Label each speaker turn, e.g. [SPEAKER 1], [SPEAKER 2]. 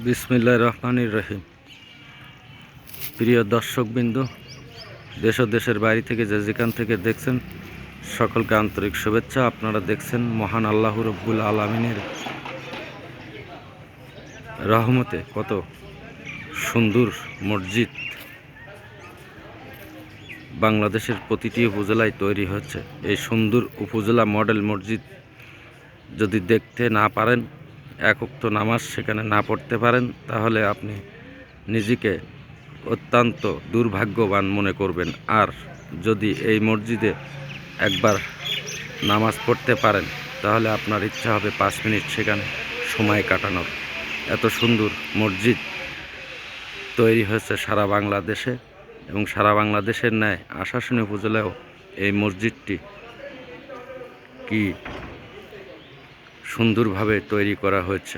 [SPEAKER 1] বিসমিল্লাহির রহমানির রহিম। প্রিয় দর্শকবৃন্দ, দেশ ও দেশের বাইরে থেকে যেখান থেকে দেখছেন সকলকে আন্তরিক শুভেচ্ছা। আপনারা দেখছেন মহান আল্লাহ রব্বুল আলামিনের রহমতে কত সুন্দর মসজিদ বাংলাদেশের প্রতিটি উপজেলায় তৈরি হচ্ছে। এই সুন্দর উপজেলা মডেল মসজিদ যদি দেখতে না পারেন, এক ওয়াক্ত নামাজ সেখানে না পড়তে পারেন, তাহলে আপনি নিজেকে অত্যন্ত দুর্ভাগ্যবান মনে করবেন। আর যদি এই মসজিদে একবার নামাজ পড়তে পারেন, তাহলে আপনার ইচ্ছা হবে 5 মিনিট সেখানে সময় কাটানোর। এত সুন্দর মসজিদ তৈরি হয়েছে সারা বাংলাদেশে, এবং সারা বাংলাদেশের ন্যায় আশাশুনি উপজেলায়ও এই মসজিদটি কি সুন্দরভাবে তৈরি করা হয়েছে।